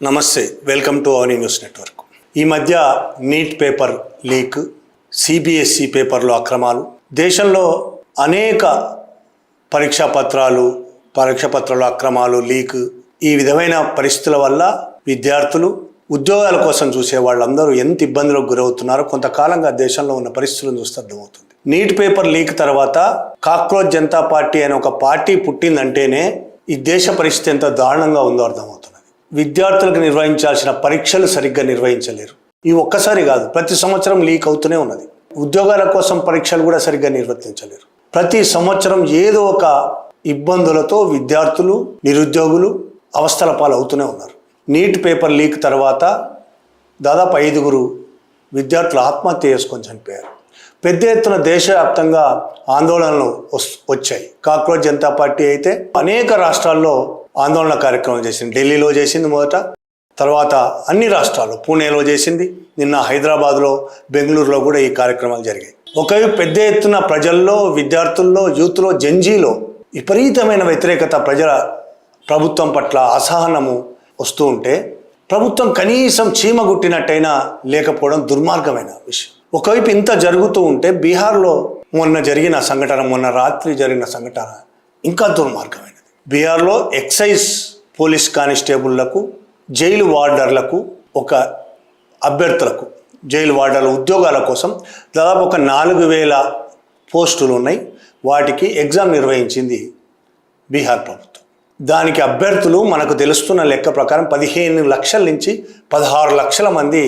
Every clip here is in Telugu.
నమస్తే, welcome to Avani news network. ఈ మధ్య నీట్ పేపర్ లీక్, సిబిఎస్ఈ పేపర్లో అక్రమాలు, దేశంలో అనేక పరీక్షా పత్రాల అక్రమాలు, లీక్, ఈ విధమైన పరిస్థితుల వల్ల విద్యార్థులు ఉద్యోగాల కోసం చూసే వాళ్ళందరూ ఎంత ఇబ్బందులకు గురవుతున్నారో కొంతకాలంగా దేశంలో ఉన్న పరిస్థితులను చూస్తే అర్థమవుతుంది. నీట్ పేపర్ లీక్ తర్వాత కాక్రోచ్ జనతా పార్టీ అనే ఒక పార్టీ పుట్టిందంటేనే ఈ దేశ పరిస్థితి ఎంత దారుణంగా ఉందో అర్థమవుతున్నది. విద్యార్థులకు నిర్వహించాల్సిన పరీక్షలు సరిగ్గా నిర్వహించలేరు. ఈ ఒక్కసారి కాదు, ప్రతి సంవత్సరం లీక్ అవుతూనే ఉన్నది. ఉద్యోగాల కోసం పరీక్షలు కూడా సరిగ్గా నిర్వర్తించలేరు. ప్రతి సంవత్సరం ఏదో ఒక ఇబ్బందులతో విద్యార్థులు, నిరుద్యోగులు అవస్థల పాలు అవుతూనే ఉన్నారు. నీట్ పేపర్ లీక్ తర్వాత దాదాపు 5 విద్యార్థులు ఆత్మహత్య చేసుకొని చనిపోయారు. పెద్ద ఎత్తున దేశవ్యాప్తంగా ఆందోళనలు వచ్చాయి. కాక్రోచ్ జనతా పార్టీ అయితే అనేక రాష్ట్రాల్లో ఆందోళన కార్యక్రమం చేసింది. ఢిల్లీలో చేసింది మొదట, తర్వాత అన్ని రాష్ట్రాల్లో, పూణేలో చేసింది, నిన్న హైదరాబాద్లో, బెంగళూరులో కూడా ఈ కార్యక్రమాలు జరిగాయి. ఒకవైపు పెద్ద ఎత్తున ప్రజల్లో, విద్యార్థుల్లో, యూత్లో, జంజీలో విపరీతమైన వ్యతిరేకత, ప్రభుత్వం పట్ల అసహనము వస్తూ ఉంటే ప్రభుత్వం కనీసం చీమగుట్టినట్టయినా లేకపోవడం దుర్మార్గమైన విషయం. ఒకవైపు ఇంత జరుగుతూ ఉంటే బీహార్లో మొన్న రాత్రి జరిగిన సంఘటన ఇంకా దుర్మార్గమైనది. బీహార్లో ఎక్సైజ్ పోలీస్ కానిస్టేబుళ్లకు, జైలు వార్డర్లకు, అభ్యర్థులకు జైలు వార్డర్ల ఉద్యోగాల కోసం దాదాపు 4,000 పోస్టులు ఉన్నాయి. వాటికి ఎగ్జామ్ నిర్వహించింది బీహార్ ప్రభుత్వం. దానికి అభ్యర్థులు మనకు తెలుస్తున్న లెక్క ప్రకారం 15 లక్షల నుంచి 16 లక్షల మంది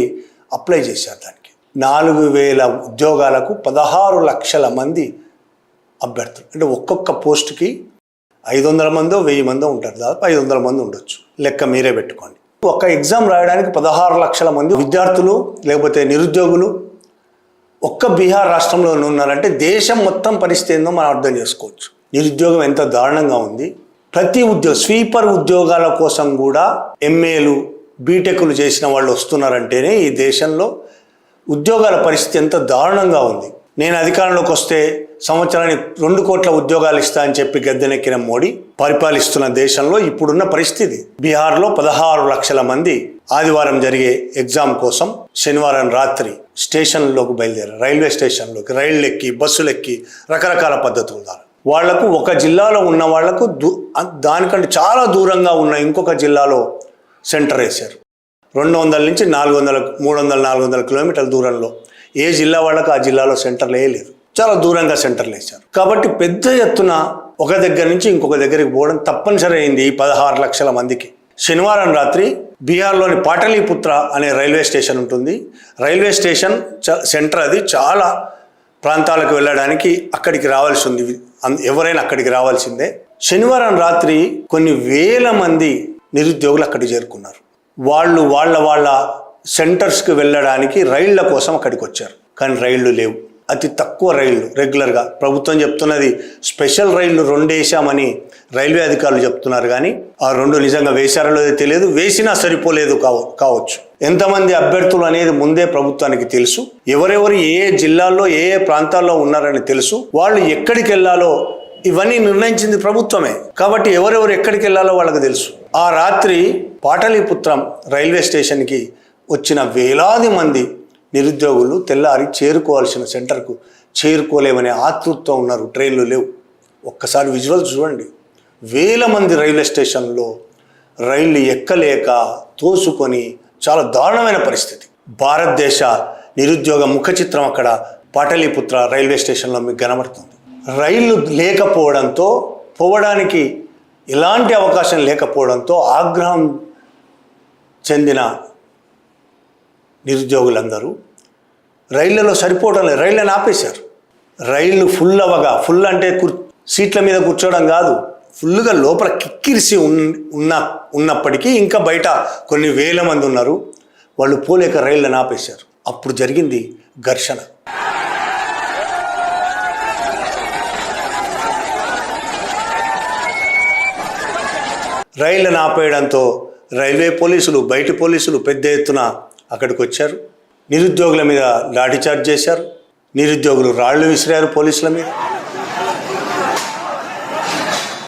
అప్లై చేశారు. దానికి 4,000 ఉద్యోగాలకు 16 లక్షల మంది అభ్యర్థులు. అంటే ఒక్కొక్క పోస్టుకి 500 మందో 1000 మందో ఉంటారు. దాదాపు 500 మంది ఉండొచ్చు. లెక్క మీరే పెట్టుకోండి. ఒక ఎగ్జామ్ రాయడానికి 16 లక్షల మంది విద్యార్థులు లేకపోతే నిరుద్యోగులు ఒక్క బీహార్ రాష్ట్రంలో ఉన్నారంటే దేశం మొత్తం పరిస్థితి ఏందో మనం అర్థం చేసుకోవచ్చు. నిరుద్యోగం ఎంత దారుణంగా ఉంది. ప్రతి స్వీపర్ ఉద్యోగాల కోసం కూడా ఎంఏలు, బీటెక్లు చేసిన వాళ్ళు వస్తున్నారంటేనే ఈ దేశంలో ఉద్యోగాల పరిస్థితి ఎంత దారుణంగా ఉంది. నేను అధికారంలోకి వస్తే సంవత్సరానికి 2 కోట్ల ఉద్యోగాలు ఇస్తా అని చెప్పి గద్దెనెక్కిన మోడీ పరిపాలిస్తున్న దేశంలో ఇప్పుడున్న పరిస్థితి. బీహార్లో 16 లక్షల మంది ఆదివారం జరిగే ఎగ్జామ్ కోసం శనివారం రాత్రి స్టేషన్లోకి బయలుదేరారు. రైల్వే స్టేషన్లోకి రైళ్ళు ఎక్కి, బస్సులు ఎక్కి, రకరకాల పద్ధతుల ద్వారా వాళ్లకు ఒక జిల్లాలో ఉన్న వాళ్లకు దానికంటే చాలా దూరంగా ఉన్న ఇంకొక జిల్లాలో సెంటర్ వేశారు. 200 నుంచి 300-400 కిలోమీటర్ల దూరంలో ఏ జిల్లా వాళ్ళకు ఆ జిల్లాలో సెంటర్లు వేయలేదు. చాలా దూరంగా సెంటర్లు వేశారు. కాబట్టి పెద్ద ఎత్తున ఒక దగ్గర నుంచి ఇంకొక దగ్గరికి పోవడం తప్పనిసరి అయింది ఈ 16 లక్షల మందికి. శనివారం రాత్రి బీహార్లోని పాటలీపుత్ర అనే రైల్వే స్టేషన్ ఉంటుంది. రైల్వే స్టేషన్ సెంటర్ అది. చాలా ప్రాంతాలకు వెళ్ళడానికి అక్కడికి రావాల్సి ఉంది. ఎవరైనా అక్కడికి రావాల్సిందే. శనివారం రాత్రి కొన్ని వేల మంది నిరుద్యోగులు అక్కడికి చేరుకున్నారు. వాళ్ళ సెంటర్స్కి వెళ్ళడానికి రైళ్ల కోసం అక్కడికి వచ్చారు. కానీ రైళ్లు లేవు. అతి తక్కువ రైళ్లు. రెగ్యులర్గా ప్రభుత్వం చెప్తున్నది స్పెషల్ రైళ్లు 2 వేసామని రైల్వే అధికారులు చెప్తున్నారు. కానీ ఆ 2 నిజంగా వేశారో లేదో తెలియదు. వేసినా సరిపోలేదు కావచ్చు. ఎంతమంది అభ్యర్థులు అనేది ముందే ప్రభుత్వానికి తెలుసు. ఎవరెవరు ఏ జిల్లాల్లో ఏ ప్రాంతాల్లో ఉన్నారని తెలుసు. వాళ్ళు ఎక్కడికి వెళ్ళాలో ఇవన్నీ నిర్ణయించింది ప్రభుత్వమే. కాబట్టి ఎవరెవరు ఎక్కడికి వెళ్ళాలో వాళ్ళకి తెలుసు. ఆ రాత్రి పాటలీపుత్రం రైల్వే స్టేషన్కి వచ్చిన వేలాది మంది నిరుద్యోగులు తెల్లారి చేరుకోవాల్సిన సెంటర్కు చేరుకోలేమనే ఆతృతతో ఉన్నారు. ట్రైన్లు లేవు. ఒక్కసారి విజువల్స్ చూడండి. వేల మంది రైల్వే స్టేషన్లో రైళ్లు ఎక్కలేక తోసుకొని చాలా దారుణమైన పరిస్థితి. భారతదేశ నిరుద్యోగ ముఖ చిత్రం అక్కడ పాటలీపుత్ర రైల్వే స్టేషన్లో మీకు కనబడుతుంది. రైళ్లు లేకపోవడంతో, పోవడానికి ఎలాంటి అవకాశం లేకపోవడంతో ఆగ్రహం చెందిన నిరుద్యోగులందరూ రైళ్లలో సరిపోవడం లేదు, రైళ్ళని ఆపేశారు. రైళ్లు ఫుల్ అంటే సీట్ల మీద కూర్చోవడం కాదు, ఫుల్గా లోపల కిక్కిరిసి ఉన్నప్పటికీ ఇంకా బయట కొన్ని వేల మంది ఉన్నారు. వాళ్ళు పోలేక రైళ్ళని ఆపేశారు. అప్పుడు జరిగింది ఘర్షణ. రైళ్ళని ఆపేయడంతో రైల్వే పోలీసులు, బయట పోలీసులు పెద్ద ఎత్తున అక్కడికి వచ్చారు. నిరుద్యోగుల మీద లాఠీచార్జ్ చేశారు. నిరుద్యోగులు రాళ్లు విసిరారు పోలీసుల మీద.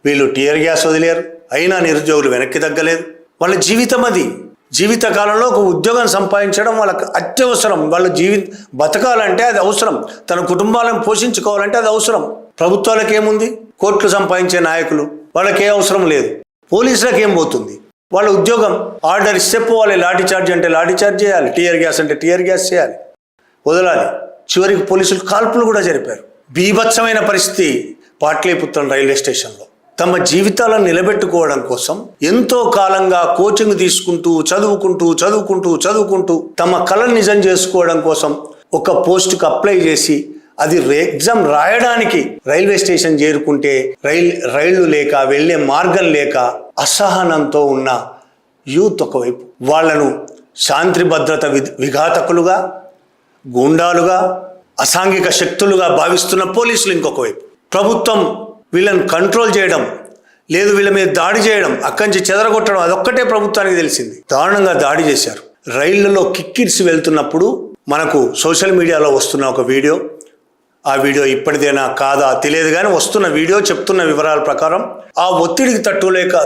వీళ్ళు టియర్ గ్యాస్ వదిలేరు. అయినా నిరుద్యోగులు వెనక్కి తగ్గలేదు. వాళ్ళ జీవితం అది. జీవితకాలంలో ఒక ఉద్యోగం సంపాదించడం వాళ్ళకి అత్యవసరం. వాళ్ళ బతకాలంటే అది అవసరం, తన కుటుంబాలను పోషించుకోవాలంటే అది అవసరం. ప్రభుత్వాలకు ఏముంది? కోట్లు సంపాదించే నాయకులు, వాళ్ళకి ఏ అవసరం లేదు. పోలీసులకు ఏం పోతుంది? వాళ్ళ ఉద్యోగం ఆర్డర్ ఇస్తే పోవాలి. లాఠీ చార్జ్ అంటే లాఠీ చార్జ్ చేయాలి, టీయర్ గ్యాస్ అంటే టీయర్ గ్యాస్ చేయాలి, వదలాలి. చివరికి పోలీసులు కాల్పులు కూడా జరిపారు. బీభత్సమైన పరిస్థితి పాట్లీపుత్రం రైల్వే స్టేషన్లో. తమ జీవితాలను నిలబెట్టుకోవడం కోసం ఎంతో కాలంగా కోచింగ్ తీసుకుంటూ చదువుకుంటూ తమ కళను నిజం చేసుకోవడం కోసం ఒక పోస్టుకు అప్లై చేసి అది ఎగ్జామ్ రాయడానికి రైల్వే స్టేషన్ చేరుకుంటే రైళ్లు లేక వెళ్లే మార్గం లేక అసహనంతో ఉన్న యూత్ ఒకవైపు, వాళ్లను శాంతి భద్రత విఘాతకులుగా, గూండాలుగా, అసాంఘిక శక్తులుగా భావిస్తున్న పోలీసులు ఇంకొక వైపు. ప్రభుత్వం వీళ్ళని కంట్రోల్ చేయడం లేదు, వీళ్ళ మీద దాడి చేయడం, అక్కడి నుంచి చెదరగొట్టడం, అదొక్కటే ప్రభుత్వానికి తెలిసింది. దారుణంగా దాడి చేశారు. రైళ్లలో కిక్కిరిసి వెళ్తున్నప్పుడు మనకు సోషల్ మీడియాలో వస్తున్న ఒక వీడియో, ఆ వీడియో ఇప్పటిదేనా కాదా తెలియదు కానీ వస్తున్న వీడియో చెప్తున్న వివరాల ప్రకారం ఆ ఒత్తిడికి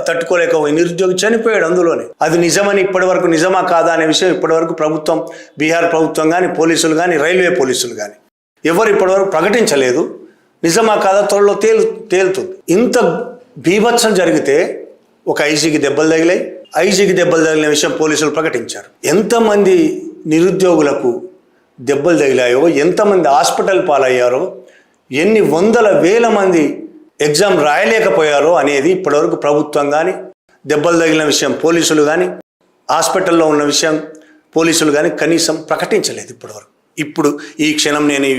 తట్టుకోలేక నిరుద్యోగి చనిపోయాడు అందులోనే. అది నిజమని ఇప్పటివరకు నిజమా కాదా అనే విషయం ఇప్పటివరకు ప్రభుత్వం, బీహార్ ప్రభుత్వం కానీ, పోలీసులు కానీ, రైల్వే పోలీసులు కానీ ఎవరు ఇప్పటివరకు ప్రకటించలేదు. నిజమా కాదా త్వరలో తేలుతుంది. ఇంత బీభత్సం జరిగితే ఒక ఐజీకి దెబ్బలు తగిలాయి. ఐజీకి దెబ్బలు తగిలిన విషయం పోలీసులు ప్రకటించారు. ఎంతమంది నిరుద్యోగులకు దెబ్బలు తగిలాయో, ఎంతమంది హాస్పిటల్ పాలయ్యారో, ఎన్ని వందల వేల మంది ఎగ్జామ్ రాయలేకపోయారో అనేది ఇప్పటివరకు ప్రభుత్వం కానీ, దెబ్బలు తగిలిన విషయం పోలీసులు కానీ, హాస్పిటల్లో ఉన్న విషయం పోలీసులు కానీ కనీసం ప్రకటించలేదు ఇప్పటివరకు. ఇప్పుడు ఈ క్షణం నేను ఈ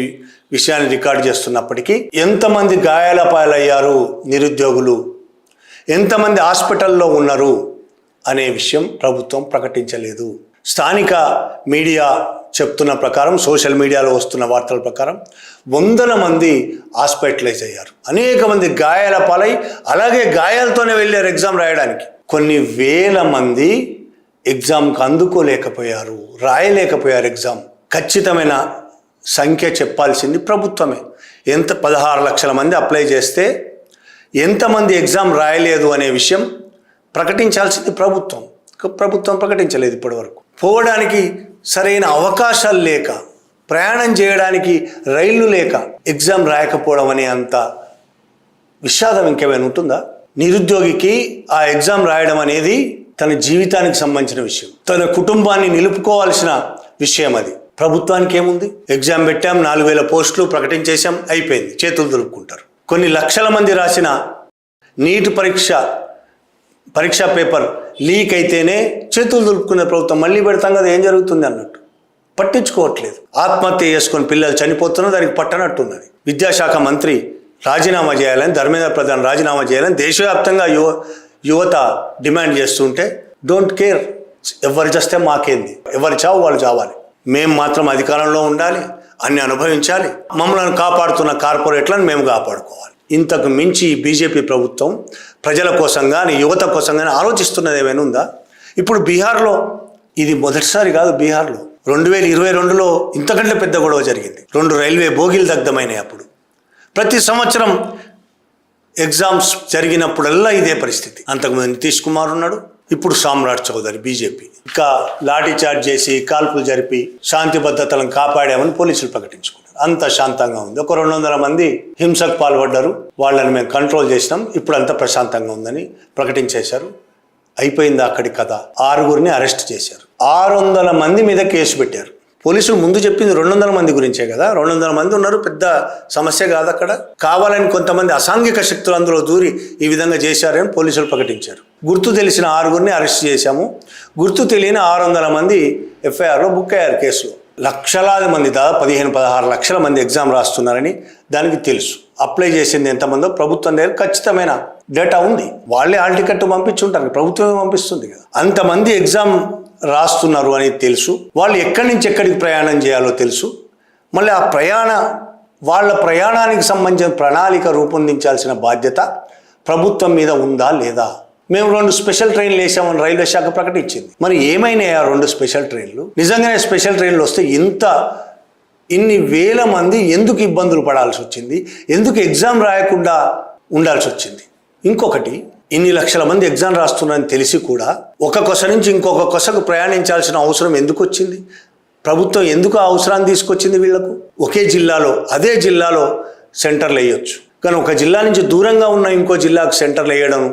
విషయాన్ని రికార్డు చేస్తున్నప్పటికీ ఎంతమంది గాయాల పాలయ్యారు నిరుద్యోగులు, ఎంతమంది హాస్పిటల్లో ఉన్నారు అనే విషయం ప్రభుత్వం ప్రకటించలేదు. స్థానిక మీడియా చెప్తున్న ప్రకారం, సోషల్ మీడియాలో వస్తున్న వార్తల ప్రకారం వందల మంది హాస్పిటలైజ్ అయ్యారు, అనేక మంది గాయాల పాలై అలాగే గాయాలతోనే వెళ్ళారు ఎగ్జామ్ రాయడానికి. కొన్ని వేల మంది ఎగ్జామ్కి అందుకోలేకపోయారు, రాయలేకపోయారు ఎగ్జామ్. ఖచ్చితమైన సంఖ్య చెప్పాల్సింది ప్రభుత్వమే. 16 లక్షల మంది అప్లై చేస్తే ఎంతమంది ఎగ్జామ్ రాయలేదు అనే విషయం ప్రకటించాల్సింది ప్రభుత్వం. ప్రభుత్వం ప్రకటించలేదు ఇప్పటివరకు. పోవడానికి సరైన అవకాశాలు లేక, ప్రయాణం చేయడానికి రైళ్లు లేక ఎగ్జామ్ రాయకపోవడం అనే అంత విషాదం ఇంకేమైనా ఉంటుందా? నిరుద్యోగికి ఆ ఎగ్జామ్ రాయడం అనేది తన జీవితానికి సంబంధించిన విషయం, తన కుటుంబాన్ని నిలుపుకోవాల్సిన విషయం. అది ప్రభుత్వానికి ఏముంది? ఎగ్జామ్ పెట్టాం, 4000 పోస్టులు ప్రకటించేశాం, అయిపోయింది, చేతులు దులుపుకుంటారు. కొన్ని లక్షల మంది రాసిన నీట్ పరీక్షా పేపర్ లీక్ అయితేనే చేతులు దులుపుకునే ప్రభుత్వం. మళ్ళీ పెడతాం కదా, ఏం జరుగుతుంది అన్నట్టు పట్టించుకోవట్లేదు. ఆత్మహత్య చేసుకొని పిల్లలు చనిపోతున్నా దానికి పట్టనట్టున్నది. విద్యాశాఖ మంత్రి రాజీనామా చేయాలని, ధర్మేంద్ర ప్రధాన్ రాజీనామా చేయాలని దేశవ్యాప్తంగా యువత డిమాండ్ చేస్తుంటే డోంట్ కేర్, ఎవరు చేస్తే మాకేంది, ఎవరి చావు వాళ్ళు చావాలి, మేము మాత్రం అధికారంలో ఉండాలి, అన్ని అనుభవించాలి, మమ్మల్ని కాపాడుతున్న కార్పొరేట్లను మేము కాపాడుకోవాలి. ఇంతకు మించి బీజేపీ ప్రభుత్వం ప్రజల కోసం కానీ, యువత కోసం కానీ ఆలోచిస్తున్నది ఏమైనా ఉందా? ఇప్పుడు బీహార్లో ఇది మొదటిసారి కాదు. బీహార్లో 2022లో ఇంతకంటే పెద్ద గొడవ జరిగింది. 2 రైల్వే బోగీలు దగ్ధమైనాయి. అప్పుడు ప్రతి సంవత్సరం ఎగ్జామ్స్ జరిగినప్పుడల్లా ఇదే పరిస్థితి. అంతకుముందు నితీష్ కుమార్ ఉన్నాడు, ఇప్పుడు సామ్రాట్ చౌదరి బీజేపీ. ఇంకా లాఠీ చార్జ్ చేసి కాల్పులు జరిపి శాంతి భద్రతలను కాపాడామని పోలీసులు ప్రకటించుకున్నారు. అంత శాంతంగా ఉంది. ఒక 200 మంది హింసకు పాల్పడ్డారు, వాళ్ళని మేము కంట్రోల్ చేసినాం, ఇప్పుడు అంతా ప్రశాంతంగా ఉందని ప్రకటించేశారు. అయిపోయింది అక్కడి కథ. 6గురిని అరెస్ట్ చేశారు. 600 మంది మీద కేసు పెట్టారు. పోలీసులు ముందు చెప్పింది 200 మంది గురించే కదా. 200 మంది ఉన్నారు, పెద్ద సమస్య కాదు అక్కడ. కావాలని కొంతమంది అసాంఘిక శక్తులు అందులో దూరి ఈ విధంగా చేశారని పోలీసులు ప్రకటించారు. గుర్తు తెలిసిన 6గురిని అరెస్ట్ చేశాము, గుర్తు తెలియని 600 మంది ఎఫ్ఐఆర్లో బుక్ అయ్యారు కేసులో. లక్షలాది మంది, దాదాపు 15-16 లక్షల మంది ఎగ్జామ్ రాస్తున్నారని దానికి తెలుసు. అప్లై చేసింది ఎంతమందో ప్రభుత్వం దగ్గర ఖచ్చితమైన డేటా ఉంది. వాళ్ళే హాల్ టికెట్ పంపించుంటారు, ప్రభుత్వమే పంపిస్తుంది కదా. అంతమంది ఎగ్జామ్ రాస్తున్నారు అని తెలుసు. వాళ్ళు ఎక్కడి నుంచి ఎక్కడికి ప్రయాణం చేయాలో తెలుసు. మళ్ళీ వాళ్ళ ప్రయాణానికి సంబంధించిన ప్రణాళిక రూపొందించాల్సిన బాధ్యత ప్రభుత్వం మీద ఉందా లేదా? మేము 2 స్పెషల్ ట్రైన్లు వేసామని రైల్వే శాఖ ప్రకటించింది. మరి ఏమైనాయి ఆ 2 స్పెషల్ ట్రైన్లు? నిజంగానే స్పెషల్ ట్రైన్లు వస్తే ఇన్ని వేల మంది ఎందుకు ఇబ్బందులు పడాల్సి వచ్చింది? ఎందుకు ఎగ్జామ్ రాయకుండా ఉండాల్సి వచ్చింది? ఇంకొకటి, ఇన్ని లక్షల మంది ఎగ్జామ్ రాస్తున్నారని తెలిసి కూడా ఒక కొస నుంచి ఇంకొక కొసకు ప్రయాణించాల్సిన అవసరం ఎందుకు వచ్చింది? ప్రభుత్వం ఎందుకు ఆ అవసరాన్ని తీసుకొచ్చింది వీళ్లకు? ఒకే జిల్లాలో, అదే జిల్లాలో సెంటర్లు వేయొచ్చు, కానీ ఒక జిల్లా నుంచి దూరంగా ఉన్న ఇంకో జిల్లాకు సెంటర్లు వేయడం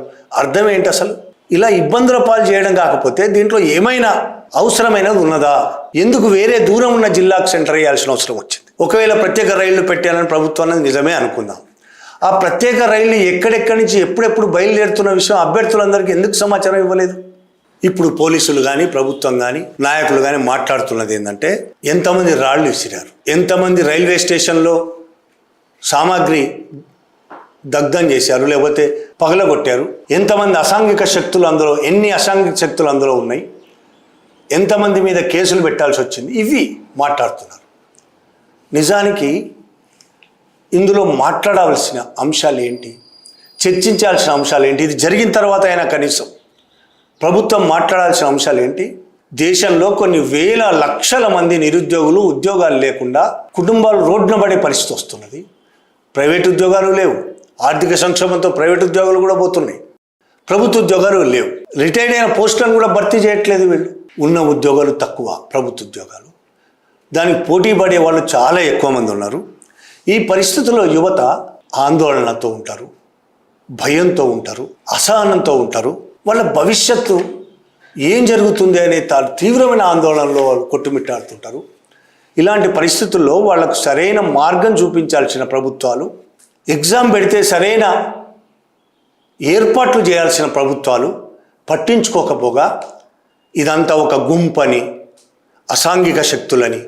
అర్థం ఏంటి అసలు? ఇలా ఇబ్బందుల పాలు చేయడం కాకపోతే దీంట్లో ఏమైనా అవసరమైనది ఉన్నదా? ఎందుకు వేరే దూరం ఉన్న జిల్లాకు సెంటర్ వేయాల్సిన అవసరం వచ్చింది? ఒకవేళ ప్రత్యేక రైళ్లు పెట్టాలని ప్రభుత్వం అనేది నిజమే అనుకుందాం. ఆ ప్రత్యేక రైళ్లు ఎక్కడెక్కడి నుంచి ఎప్పుడెప్పుడు బయలుదేరుతున్న విషయం అభ్యర్థులందరికీ ఎందుకు సమాచారం ఇవ్వలేదు? ఇప్పుడు పోలీసులు కానీ, ప్రభుత్వం కానీ, నాయకులు కానీ మాట్లాడుతున్నది ఏంటంటే, ఎంతమంది రాళ్లు విసిరారు, ఎంతమంది రైల్వే స్టేషన్లో సామాగ్రి దగ్ధం చేశారు, లేకపోతే పగలగొట్టారు, ఎంతమంది అసాంఘిక శక్తులు అందులో, ఎన్ని అసాంఘిక శక్తులు అందులో ఉన్నాయి, ఎంతమంది మీద కేసులు పెట్టాల్సి వచ్చింది, ఇవి మాట్లాడుతున్నారు. నిజానికి ఇందులో మాట్లాడవలసిన అంశాలు ఏంటి, చర్చించాల్సిన అంశాలు ఏంటి? ఇది జరిగిన తర్వాత అయినా కనీసం ప్రభుత్వం మాట్లాడాల్సిన అంశాలు ఏంటి? దేశంలో కొన్ని వేల లక్షల మంది నిరుద్యోగులు, ఉద్యోగాలు లేకుండా కుటుంబాలు రోడ్డున పడే పరిస్థితి వస్తున్నది. ప్రైవేట్ ఉద్యోగాలు లేవు, ఆర్థిక సంక్షోభంతో ప్రైవేట్ ఉద్యోగాలు కూడా పోతున్నాయి, ప్రభుత్వ ఉద్యోగాలు లేవు, రిటైర్డ్ అయిన పోస్టులను కూడా భర్తీ చేయట్లేదు వీళ్ళు. ఉన్న ఉద్యోగాలు తక్కువ, ప్రభుత్వ ఉద్యోగాలు, దానికి పోటీ పడే వాళ్ళు చాలా ఎక్కువ మంది ఉన్నారు. ఈ పరిస్థితుల్లో యువత ఆందోళనతో ఉంటారు, భయంతో ఉంటారు, అసహనంతో ఉంటారు. వాళ్ళ భవిష్యత్తు ఏం జరుగుతుంది అనే తీవ్రమైన ఆందోళనలో వాళ్ళు కొట్టుమిట్టాడుతుంటారు. ఇలాంటి పరిస్థితుల్లో వాళ్లకు సరైన మార్గం చూపించాల్సిన ప్రభుత్వాలు, ఎగ్జామ్ పెడితే సరైన ఏర్పాట్లు చేయాల్సిన ప్రభుత్వాలు పట్టించుకోకపోగా ఇదంతా ఒక గుంపని, అసాంఘిక శక్తులని,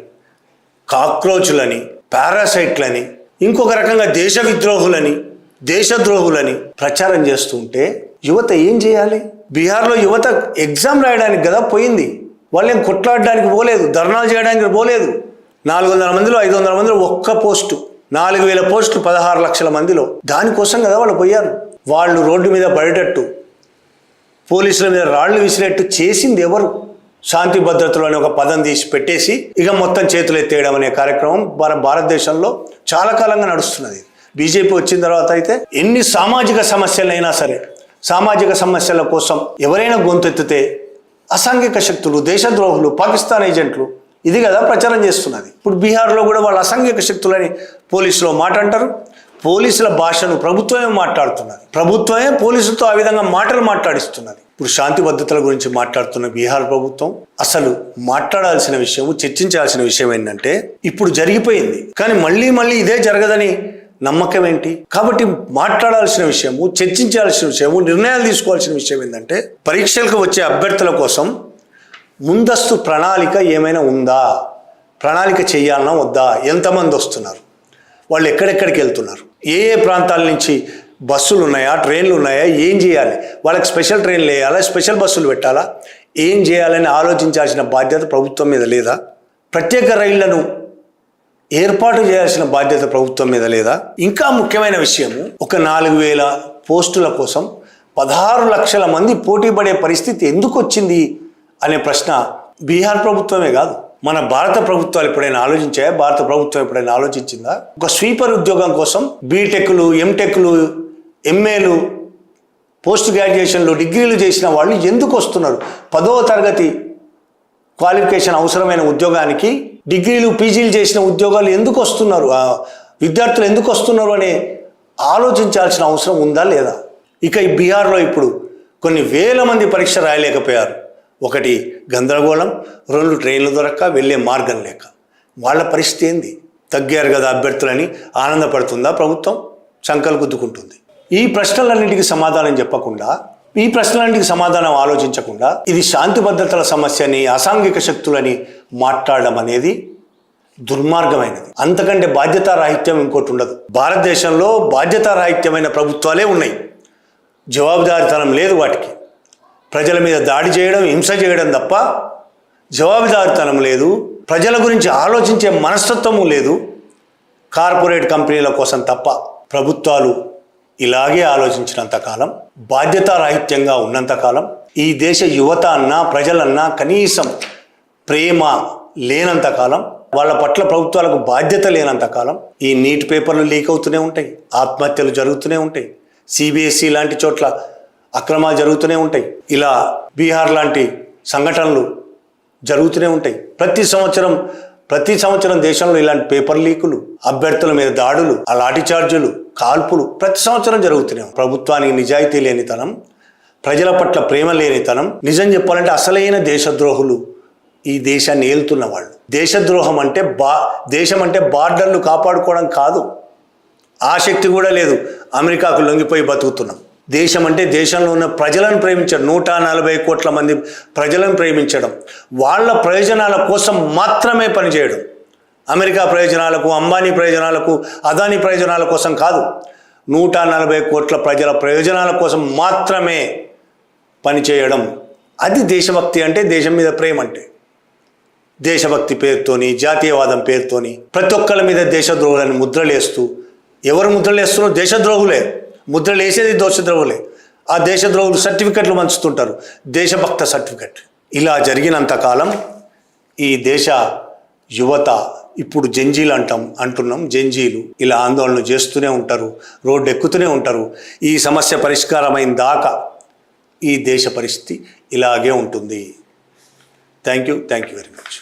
కాక్రోచులని, పారాసైట్లని, ఇంకొక రకంగా దేశ విద్రోహులని, దేశద్రోహులని ప్రచారం చేస్తుంటే యువత ఏం చేయాలి? బీహార్లో యువత ఎగ్జామ్ రాయడానికి కదా పోయింది, వాళ్ళేం కొట్లాడడానికి పోలేదు, ధర్నాలు చేయడానికి పోలేదు. 400 మందిలో 500 మందిలో ఒక్క పోస్టు, 4000 పోస్టులు 16 లక్షల మందిలో, దానికోసం కదా వాళ్ళు పోయారు. వాళ్ళు రోడ్డు మీద పడేటట్టు, పోలీసుల మీద రాళ్లు విసిరేట్టు చేసింది ఎవరు? శాంతి భద్రతలు అనే ఒక పదం తీసి పెట్టేసి ఇక మొత్తం చేతులు ఎత్తేయడం అనే కార్యక్రమం మన భారతదేశంలో చాలా కాలంగా నడుస్తున్నది. బీజేపీ వచ్చిన తర్వాత అయితే ఎన్ని సామాజిక సమస్యలైనా సరే, సామాజిక సమస్యల కోసం ఎవరైనా గొంతెత్తితే అసాంఘిక శక్తులు, దేశద్రోహులు, పాకిస్తాన్ ఏజెంట్లు ఇది కదా ప్రచారం చేస్తున్నది. ఇప్పుడు బీహార్లో కూడా వాళ్ళు అసాంఘిక శక్తులని పోలీసులో మాట అంటారు, పోలీసుల భాషను ప్రభుత్వమే మాట్లాడుతున్నది, ప్రభుత్వమే పోలీసులతో ఆ విధంగా మాటలు మాట్లాడిస్తున్నది. ఇప్పుడు శాంతి భద్రతల గురించి మాట్లాడుతున్న బీహార్ ప్రభుత్వం అసలు మాట్లాడాల్సిన విషయం, చర్చించాల్సిన విషయం ఏంటంటే ఇప్పుడు జరిగిపోయింది, కానీ మళ్ళీ ఇదే జరగదని నమ్మకం ఏంటి? కాబట్టి మాట్లాడాల్సిన విషయము, చర్చించాల్సిన విషయము, నిర్ణయాలు తీసుకోవాల్సిన విషయం ఏంటంటే పరీక్షలకు వచ్చే అభ్యర్థుల కోసం ముందస్తు ప్రణాళిక ఏమైనా ఉందా, ప్రణాళిక చేయాలన్నా వద్దా, ఎంతమంది వస్తున్నారు, వాళ్ళు ఎక్కడెక్కడికి వెళ్తున్నారు, ఏ ప్రాంతాల నుంచి బస్సులు ఉన్నాయా, ట్రైన్లు ఉన్నాయా, ఏం చేయాలి, వాళ్ళకి స్పెషల్ ట్రైన్లు వేయాలా, స్పెషల్ బస్సులు పెట్టాలా, ఏం చేయాలని ఆలోచించాల్సిన బాధ్యత ప్రభుత్వం మీద లేదా? ప్రత్యేక రైళ్లను ఏర్పాటు చేయాల్సిన బాధ్యత ప్రభుత్వం మీద లేదా? ఇంకా ముఖ్యమైన విషయము, ఒక 4000 పోస్టుల కోసం 16 లక్షల మంది పోటీ పడే పరిస్థితి ఎందుకు వచ్చింది అనే ప్రశ్న బీహార్ ప్రభుత్వమే కాదు, మన భారత ప్రభుత్వాలు ఎప్పుడైనా ఆలోచించాయా? భారత ప్రభుత్వం ఎప్పుడైనా ఆలోచించిందా? ఒక స్వీపర్ ఉద్యోగం కోసం బీటెక్లు, ఎంటెక్లు, ఎంఏలు, పోస్ట్ గ్రాడ్యుయేషన్లు, డిగ్రీలు చేసిన వాళ్ళు ఎందుకు వస్తున్నారు? 10వ తరగతి క్వాలిఫికేషన్ అవసరమైన ఉద్యోగానికి డిగ్రీలు, పీజీలు చేసిన ఉద్యోగాలు ఎందుకు వస్తున్నారు, విద్యార్థులు ఎందుకు వస్తున్నారు అనే ఆలోచించాల్సిన అవసరం ఉందా లేదా? ఇక ఈ బీహార్లో ఇప్పుడు కొన్ని వేల మంది పరీక్ష రాయలేకపోయారు. ఒకటి గందరగోళం, 2 ట్రైన్లు దొరక్క వెళ్ళే మార్గం లేక. వాళ్ళ పరిస్థితి ఏంది? తగ్గారు కదా అభ్యర్థులని ఆనందపడుతుందా ప్రభుత్వం? చంకలు గుద్దుకుంటుంది. ఈ ప్రశ్నలన్నింటికి సమాధానం చెప్పకుండా, ఈ ప్రశ్నలన్నింటికి సమాధానం ఆలోచించకుండా ఇది శాంతి భద్రతల సమస్యని, అసాంఘిక శక్తులని మాట్లాడడం అనేది దుర్మార్గమైనది. అంతకంటే బాధ్యతారాహిత్యం ఇంకోటి ఉండదు. భారతదేశంలో బాధ్యతారాహిత్యమైన ప్రభుత్వాలే ఉన్నాయి, జవాబుదారీతనం లేదు వాటికి. ప్రజల మీద దాడి చేయడం, హింస చేయడం తప్ప జవాబుదారీతనం లేదు, ప్రజల గురించి ఆలోచించే మనస్తత్వము లేదు. కార్పొరేట్ కంపెనీల కోసం తప్ప ప్రభుత్వాలు ఇలాగే ఆలోచించినంత కాలం, బాధ్యతారాహిత్యంగా ఉన్నంతకాలం, ఈ దేశ యువత అన్నా, ప్రజలన్నా కనీసం ప్రేమ లేనంతకాలం, వాళ్ళ పట్ల ప్రభుత్వాలకు బాధ్యత లేనంతకాలం ఈ నీట్ పేపర్లు లీక్ అవుతూనే ఉంటాయి, ఆత్మహత్యలు జరుగుతూనే ఉంటాయి, సిబిఎస్ఈ లాంటి చోట్ల అక్రమాలు జరుగుతూనే ఉంటాయి. ఇలా బీహార్ లాంటి సంఘటనలు జరుగుతూనే ఉంటాయి. ప్రతి సంవత్సరం దేశంలో ఇలాంటి పేపర్ లీకులు, అభ్యర్థుల మీద దాడులు, ఆ లాఠీ చార్జీలు, కాల్పులు ప్రతి సంవత్సరం జరుగుతూనే ఉంటాయి. ప్రభుత్వానికి నిజాయితీ లేనితనం, ప్రజల పట్ల ప్రేమ లేనితనం, నిజం చెప్పాలంటే అసలైన దేశద్రోహులు ఈ దేశాన్ని ఏలుతున్న వాళ్ళు. దేశద్రోహం అంటే దేశం అంటే బార్డర్లు కాపాడుకోవడం కాదు. ఆ శక్తి కూడా లేదు. అమెరికాకు లొంగిపోయి బతుకుతున్నాం. దేశం అంటే దేశంలో ఉన్న ప్రజలను ప్రేమించడం, 140 కోట్ల మంది ప్రజలను ప్రేమించడం, వాళ్ళ ప్రయోజనాల కోసం మాత్రమే పనిచేయడం. అమెరికా ప్రయోజనాలకు, అంబానీ ప్రయోజనాలకు, అదానీ ప్రయోజనాల కోసం కాదు, 140 కోట్ల ప్రజల ప్రయోజనాల కోసం మాత్రమే పనిచేయడం. అది దేశభక్తి అంటే, దేశం మీద ప్రేమ అంటే. దేశభక్తి పేరుతోని, జాతీయవాదం పేరుతోని ప్రతి ఒక్కరి మీద దేశద్రోహులని ముద్రలేస్తూ, ఎవరు ముద్రలేస్తున్నారో దేశద్రోహులే, ముద్రలు వేసేది దేశద్రోహులే. ఆ దేశద్రోహులు సర్టిఫికెట్లు పంచుతుంటారు, దేశభక్త సర్టిఫికెట్. ఇలా జరిగినంతకాలం ఈ దేశ యువత, ఇప్పుడు జంజీలు అంటున్నాం, జంజీలు ఇలా ఆందోళన చేస్తూనే ఉంటారు, రోడ్డు ఎక్కుతూనే ఉంటారు. ఈ సమస్య పరిష్కారమైన దాకా ఈ దేశ పరిస్థితి ఇలాగే ఉంటుంది. Thank you very much.